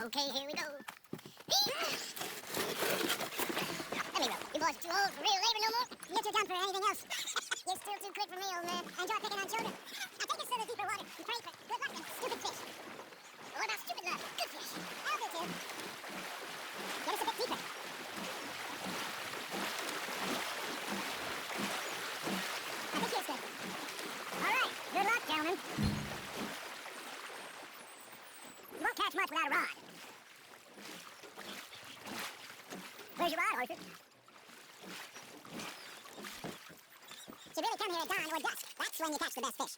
Okay, here we go. Let me go. You boys are too old for real labor no more? You're too dumb for anything else. You're still too quick for me, old man. I enjoy picking on children. Now take us to the deeper water and pray for good luck and stupid fish. But what about stupid love? Good fish. That'll do too. Get us a bit deeper. I think it's good. All right. Good luck, gentlemen. You won't catch much without a rod. Where's your rod, Hoyford? You really come here at dawn or dusk. That's when you catch the best fish.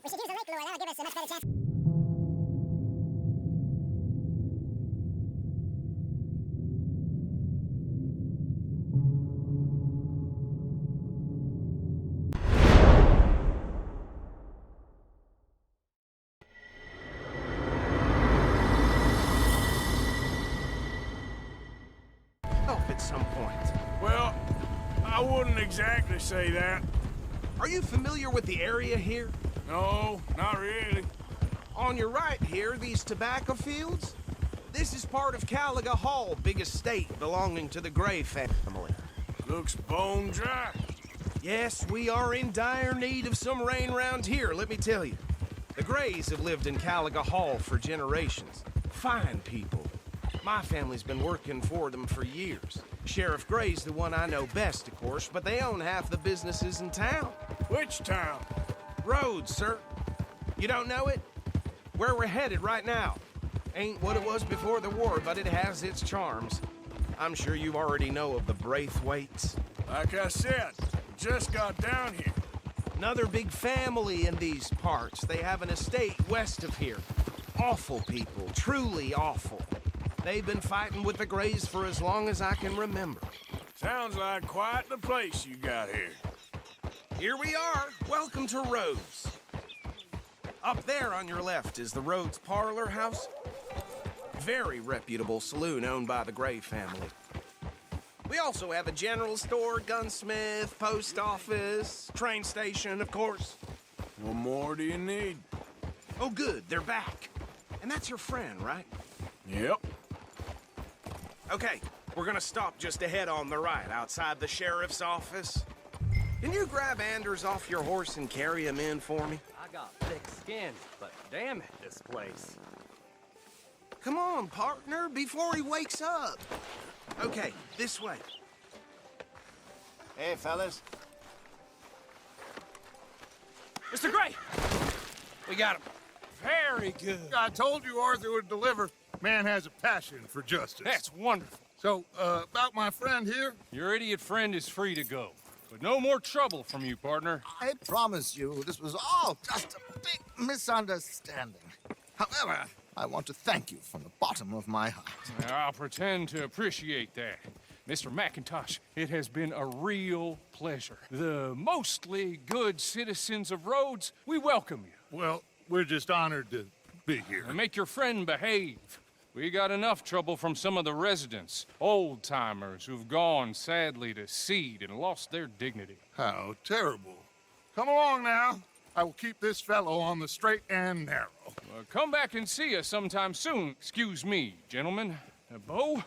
We should use a lake lure. That'll give us a much better chance. At some point. Well, I wouldn't exactly say that. Are you familiar with the area here? No, not really. On your right here, these tobacco fields? This is part of Caliga Hall, big estate belonging to the Gray family. Looks bone dry. Yes, we are in dire need of some rain round here, let me tell you. The Grays have lived in Caliga Hall for generations. Fine people. My family's been working for them for years. Sheriff Gray's the one I know best, of course, but they own half the businesses in town. Which town? Rhodes, sir. You don't know it? Where we're headed right now. Ain't what it was before the war, but it has its charms. I'm sure you already know of the Braithwaites. Like I said, just got down here. Another big family in these parts. They have an estate west of here. Awful people, truly awful. They've been fighting with the Grays for as long as I can remember. Sounds like quite the place you got here. Here we are. Welcome to Rhodes. Up there on your left is the Rhodes Parlor House. Very reputable saloon owned by the Gray family. We also have a general store, gunsmith, post office, train station, of course. What more do you need? Oh, good. They're back. And that's your friend, right? Yep. Okay, we're gonna stop just ahead on the right, outside the sheriff's office. Can you grab Anders off your horse and carry him in for me? I got thick skin, but damn it, this place. Come on, partner, before he wakes up. Okay, this way. Hey, fellas. Mr. Gray! We got him. Very good. I told you Arthur would deliver. Man has a passion for justice. That's wonderful. So, about my friend here? Your idiot friend is free to go. But no more trouble from you, partner. I promise you, this was all just a big misunderstanding. However, I want to thank you from the bottom of my heart. I'll pretend to appreciate that. Mr. McIntosh, it has been a real pleasure. The mostly good citizens of Rhodes, we welcome you. Well, we're just honored to be here. And make your friend behave. We got enough trouble from some of the residents, old-timers who've gone, sadly, to seed and lost their dignity. How terrible. Come along now. I will keep this fellow on the straight and narrow. Come back and see us sometime soon. Excuse me, gentlemen. Bo,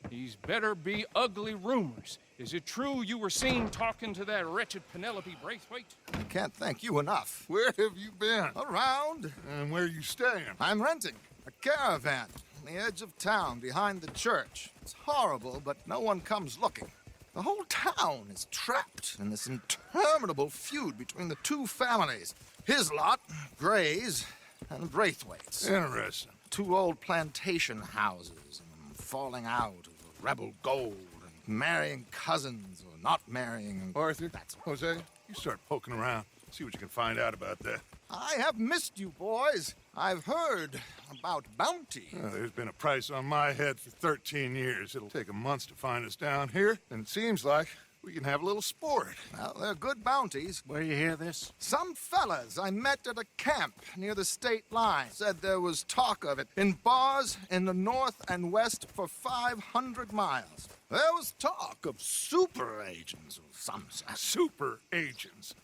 these better be ugly rumors. Is it true you were seen talking to that wretched Penelope Braithwaite? I can't thank you enough. Where have you been? Around. And where are you staying? I'm renting a caravan on the edge of town behind the church. It's horrible, but no one comes looking. The whole town is trapped in this interminable feud between the two families. His lot, Gray's, and Braithwaite's. Interesting. Two old plantation houses and falling out of rebel gold and marrying cousins or not marrying. Arthur, Jose, you start poking around. See what you can find out about that. I have missed you, boys. I've heard about bounty. There's been a price on my head for 13 years. It'll take a month to find us down here, and it seems like we can have a little sport. Well, they're good bounties. Where you hear this? Some fellas I met at a camp near the state line said there was talk of it in bars in the north and west for 500 miles. There was talk of super agents of some sort. Super agents.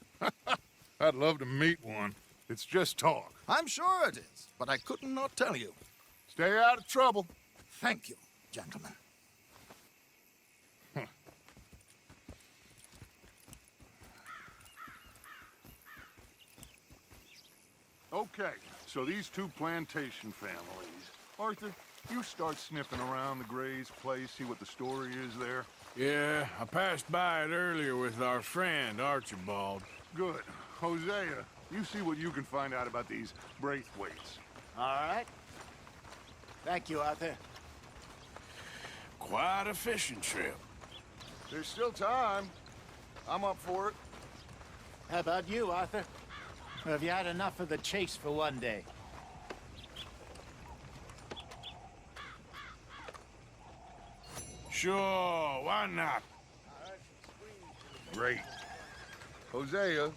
I'd love to meet one. It's just talk. I'm sure it is, but I couldn't not tell you. Stay out of trouble. Thank you, gentlemen. Okay, so these two plantation families. Arthur, you start sniffing around the Gray's place, see what the story is there. Yeah, I passed by it earlier with our friend, Archibald. Good. Hosea, you see what you can find out about these Braithwaites. All right. Thank you, Arthur. Quite a fishing trip. There's still time. I'm up for it. How about you, Arthur? Or have you had enough of the chase for one day? Sure, why not? Great. Hosea,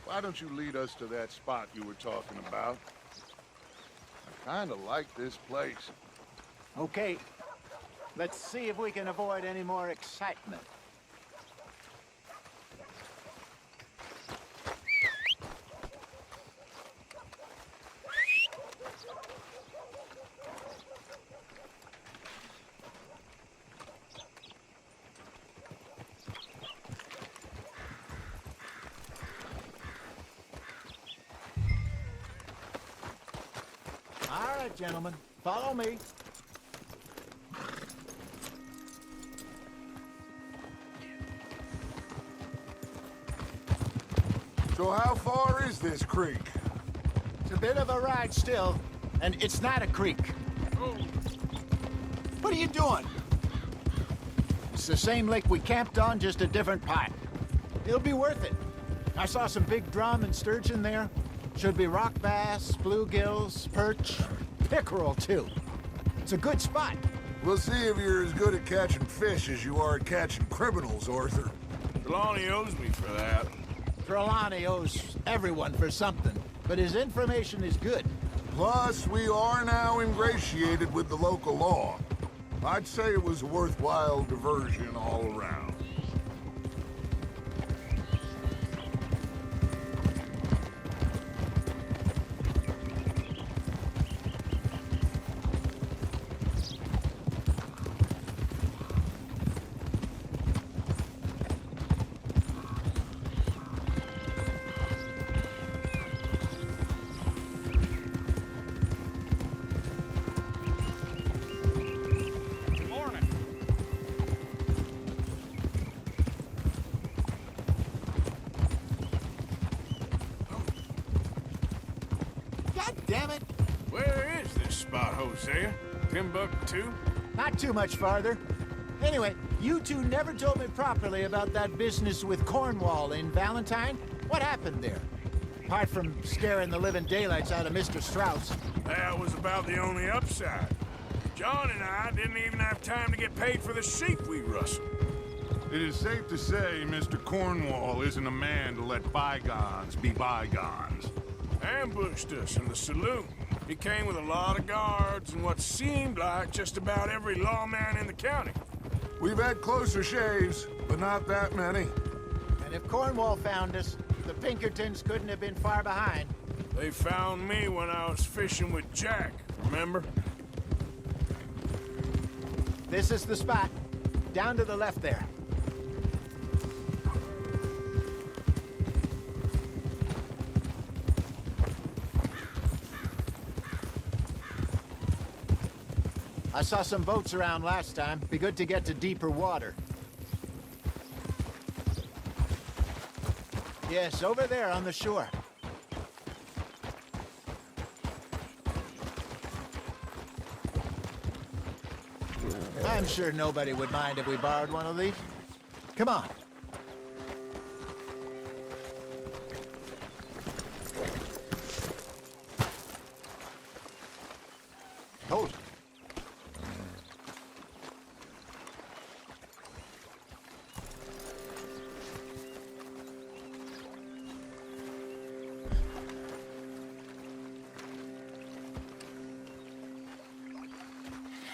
why don't you lead us to that spot you were talking about? I kind of like this place. Okay. Let's see if we can avoid any more excitement. All right, gentlemen, follow me. So how far is this creek? It's a bit of a ride still, and it's not a creek. What are you doing? It's the same lake we camped on, just a different part. It'll be worth it. I saw some big drum and sturgeon there. Should be rock bass, bluegills, perch, pickerel too. It's a good spot. We'll see if you're as good at catching fish as you are at catching criminals, Arthur. Trelawney owes me for that. Trelawney owes everyone for something, but his information is good. Plus, we are now ingratiated with the local law. I'd say it was a worthwhile diversion all around. God damn it! Where is this spot, Hosea? Timbuktu? Not too much farther. Anyway, you two never told me properly about that business with Cornwall in Valentine. What happened there? Apart from scaring the living daylights out of Mr. Strauss. That was about the only upside. John and I didn't even have time to get paid for the sheep we rustled. It is safe to say Mr. Cornwall isn't a man to let bygones be bygones. Ambushed us in the saloon. He came with a lot of guards and what seemed like just about every lawman in the county. We've had closer shaves, but not that many. And if Cornwall found us, the Pinkertons couldn't have been far behind. They found me when I was fishing with Jack, remember? This is the spot. Down to the left there. I saw some boats around last time. Be good to get to deeper water. Yes, over there on the shore. I'm sure nobody would mind if we borrowed one of these. Come on. Hold it.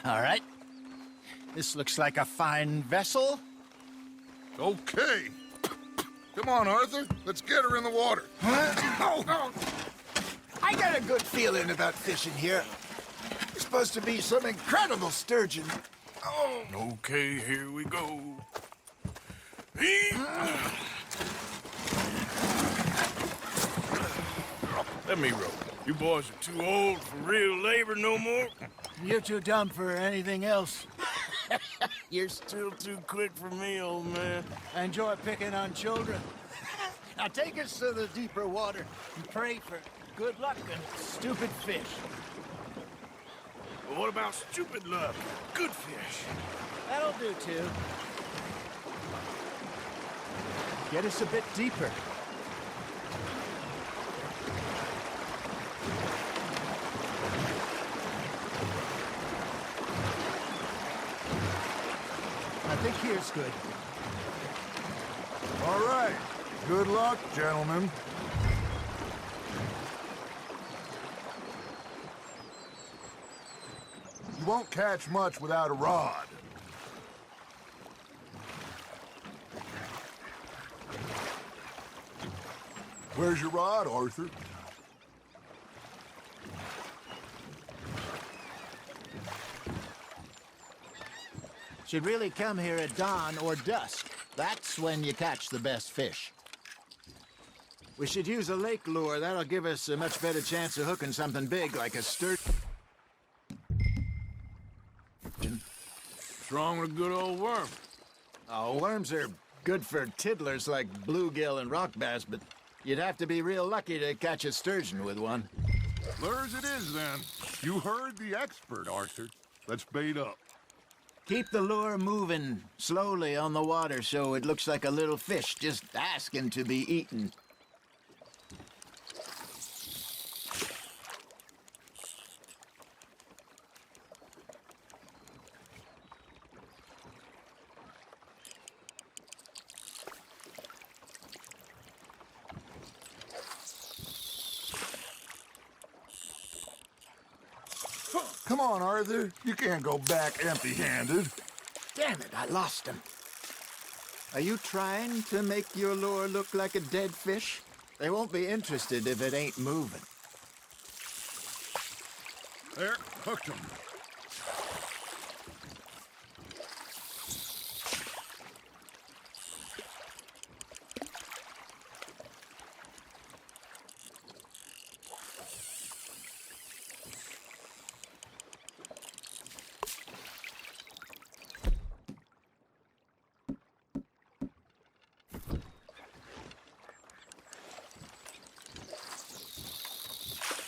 All right. This looks like a fine vessel. Okay. Come on, Arthur. Let's get her in the water. I got a good feeling about fishing here. You're supposed to be some incredible sturgeon. Oh. Okay, here we go. Let me row. You boys are too old for real labor no more. You're too dumb for anything else. You're still too quick for me, old man. I enjoy picking on children. Now take us to the deeper water and pray for good luck and stupid fish. But what about stupid luck? Good fish. That'll do, too. Get us a bit deeper. I think here's good. All right. Good luck, gentlemen. You won't catch much without a rod. Where's your rod, Arthur? Should really come here at dawn or dusk. That's when you catch the best fish. We should use a lake lure. That'll give us a much better chance of hooking something big like a sturgeon. What's wrong with a good old worm? Oh, worms are good for tiddlers like bluegill and rock bass, but you'd have to be real lucky to catch a sturgeon with one. Lures it is, then. You heard the expert, Arthur. Let's bait up. Keep the lure moving slowly on the water so it looks like a little fish just asking to be eaten. Come on, Arthur. You can't go back empty-handed. Damn it, I lost him. Are you trying to make your lure look like a dead fish? They won't be interested if it ain't moving. There, hooked him.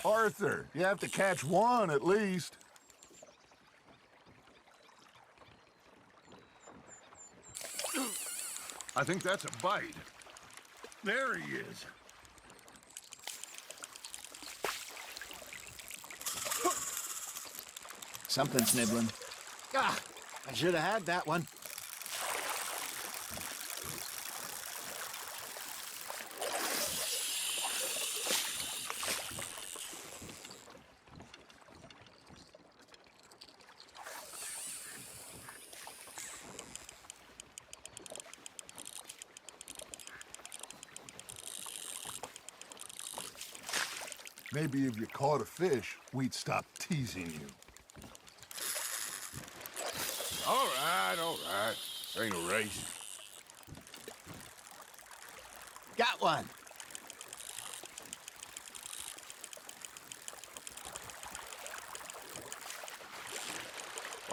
Arthur, you have to catch one at least. I think that's a bite. There he is. Something's nibbling. Ah, I should have had that one. Maybe if you caught a fish, we'd stop teasing you. All right, all right. Ain't a race. Got one.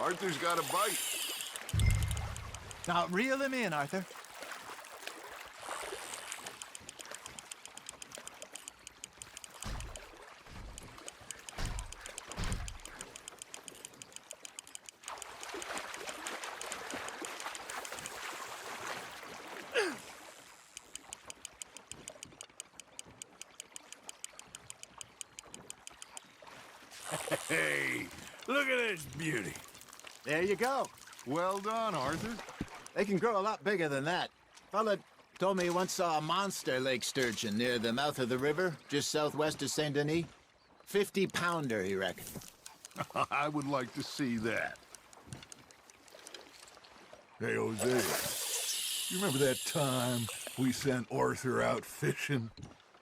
Arthur's got a bite. Now reel him in, Arthur. Hey, look at this beauty. There you go. Well done, Arthur. They can grow a lot bigger than that. Fella told me he once saw a monster lake sturgeon near the mouth of the river, just southwest of Saint Denis. 50-pounder, he reckoned. I would like to see that. Hey, Jose, you remember that time we sent Arthur out fishing?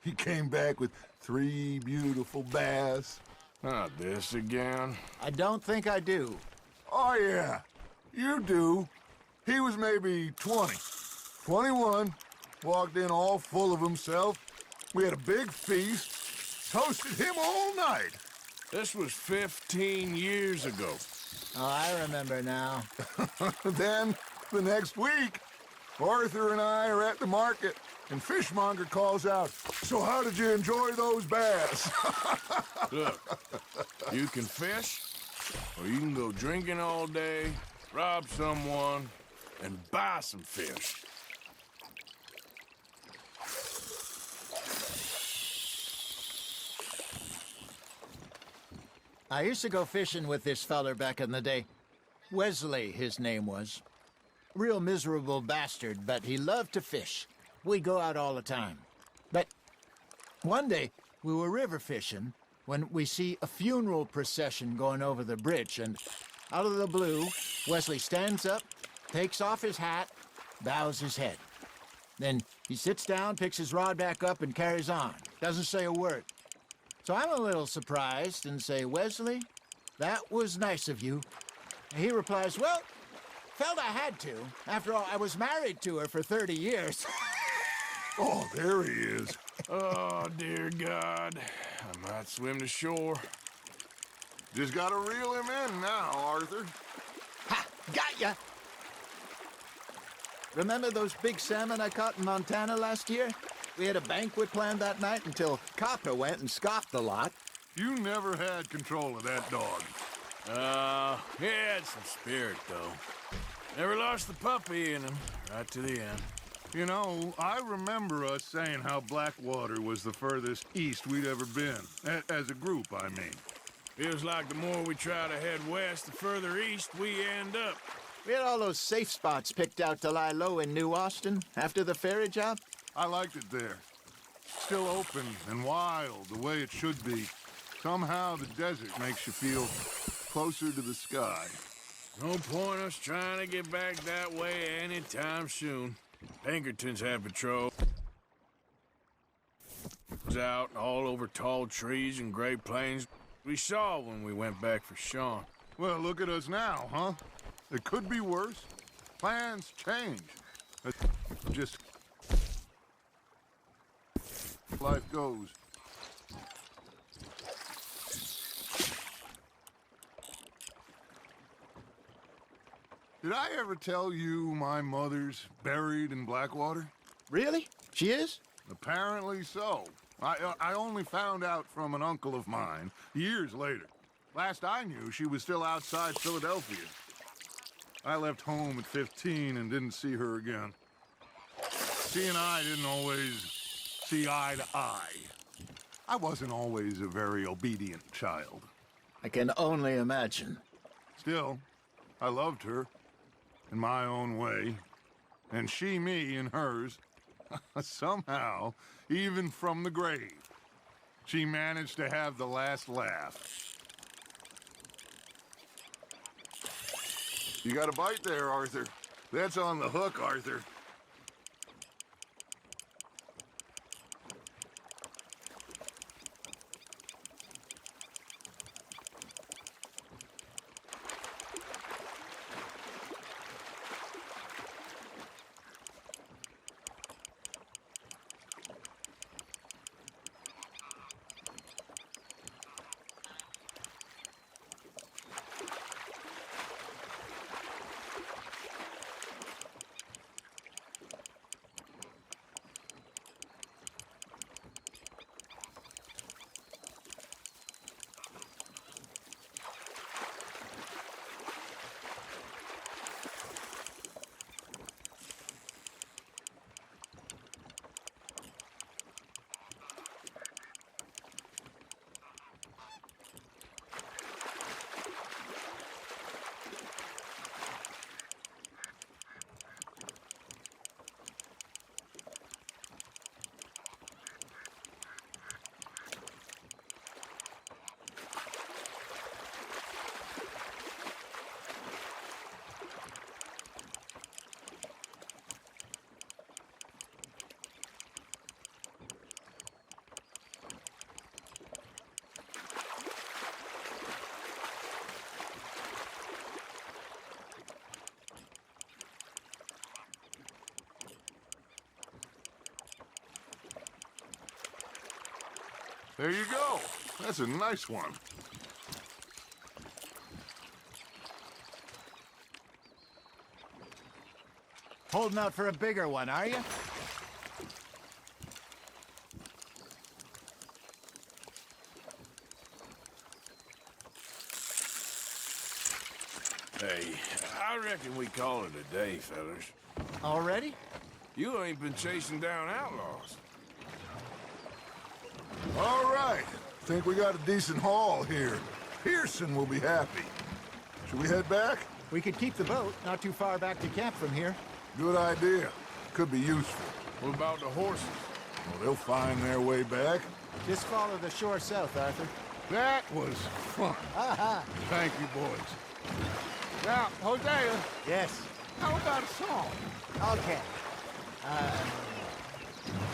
He came back with 3 beautiful bass. Not this again. I don't think I do. Oh, yeah. You do. He was maybe 20. 21. Walked in all full of himself. We had a big feast. Toasted him all night. This was 15 years ago. Oh, I remember now. Then, the next week, Arthur and I are at the market, and Fishmonger calls out, "So how did you enjoy those bass?" Look, you can fish, or you can go drinking all day, rob someone, and buy some fish. I used to go fishing with this feller back in the day. Wesley, his name was. Real miserable bastard, but he loved to fish. We'd go out all the time. But one day, we were river fishing when we see a funeral procession going over the bridge, and out of the blue, Wesley stands up, takes off his hat, bows his head. Then he sits down, picks his rod back up, and carries on. Doesn't say a word. So I'm a little surprised and say, "Wesley, that was nice of you." And he replies, "Well, felt I had to. After all, I was married to her for 30 years. Oh, there he is. Oh, dear God. I might swim to shore. Just gotta reel him in now, Arthur. Ha! Got ya! Remember those big salmon I caught in Montana last year? We had a banquet planned that night until Copper went and scoffed the lot. You never had control of that dog. He had some spirit, though. Never lost the puppy in him, right to the end. You know, I remember us saying how Blackwater was the furthest east we'd ever been. As a group, I mean. Feels like the more we try to head west, the further east we end up. We had all those safe spots picked out to lie low in New Austin after the ferry job. I liked it there. Still open and wild, the way it should be. Somehow the desert makes you feel closer to the sky. No point us trying to get back that way anytime soon. Pinkertons had patrol. Out all over tall trees and Great Plains. We saw when we went back for Sean. Well, look at us now, huh? It could be worse. Plans change. It's just life goes. Did I ever tell you my mother's buried in Blackwater? Really? She is? Apparently so. I only found out from an uncle of mine years later. Last I knew, she was still outside Philadelphia. I left home at 15 and didn't see her again. She and I didn't always see eye to eye. I wasn't always a very obedient child. I can only imagine. Still, I loved her in my own way, and she me in hers. Somehow, even from the grave, she managed to have the last laugh. You got a bite there, Arthur. That's on the hook, Arthur. There you go. That's a nice one. Holding out for a bigger one, are you? Hey, I reckon we call it a day, fellas. Already? You ain't been chasing down outlaws. All right. Think we got a decent haul here. Pearson will be happy. Should we head back? We could keep the boat not too far back to camp from here. Good idea. Could be useful. What about the horses? Well, they'll find their way back. Just follow the shore south, Arthur. That was fun. Thank you, boys. Now, Hosea, Yes. how about a song? Okay.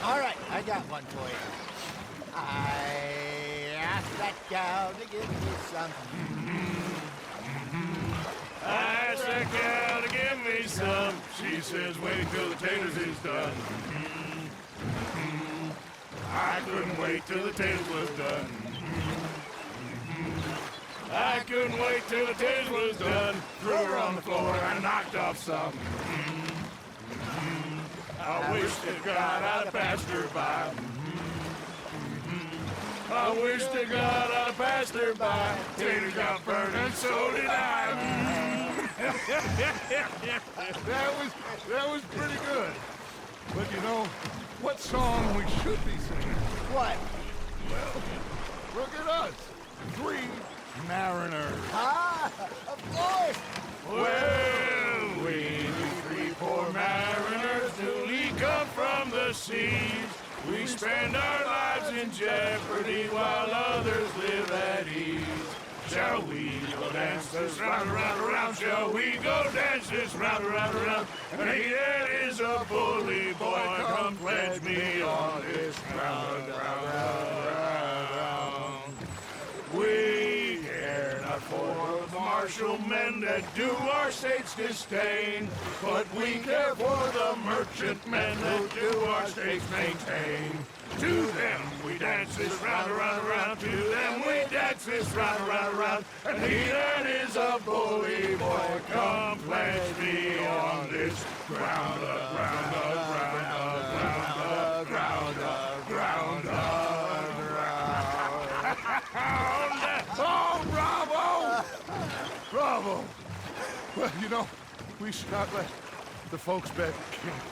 All right, I got one for you. I asked that gal to give me some. I asked that gal to give me some. She says, wait till the taters is done. I couldn't wait till the taters was done. I couldn't wait till the taters was done. Threw her on the floor and knocked off some. I wish to God I'd have passed her by. I wish to God I'd have passed her by. Taters got burned and so did I. That was pretty good. But you know, what song we should be singing? What? Look at us. 3 mariners. Ah, of course. Well, we 3 poor mariners newly come from the seas. We spend our lives in jeopardy while others live at ease. Shall we go dance this round, around, around? Shall we go dance this round, around, around? And he that is a bully boy, come pledge me on this round, round, round. We care not for the martial men that do our state's disdain, but we care for the merchant men that do our state's maintain. To them we dance this round, around, around. To them we dance this round, around, around. And he that is a bully boy, come pledge me on this ground, ground, ground, ground, ground, ground, ground. Oh, bravo! Bravo! Well, you know, we should not let the folks back at camp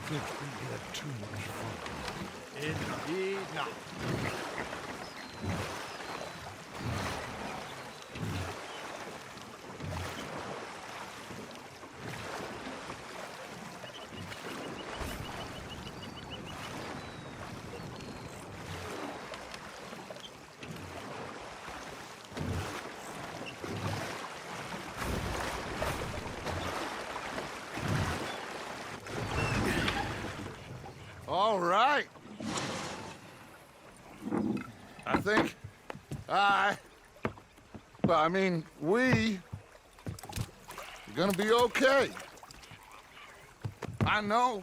think we had too much fun. Indeed not. All right. I think we are gonna be okay. I know.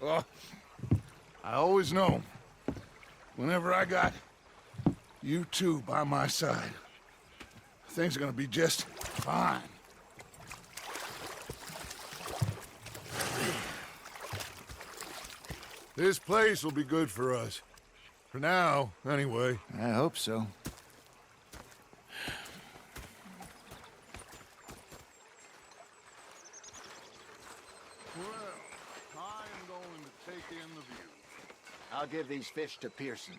I always know. Whenever I got you two by my side, things are gonna be just fine. This place will be good for us. For now, anyway. I hope so. Well, I am going to take in the view. I'll give these fish to Pearson.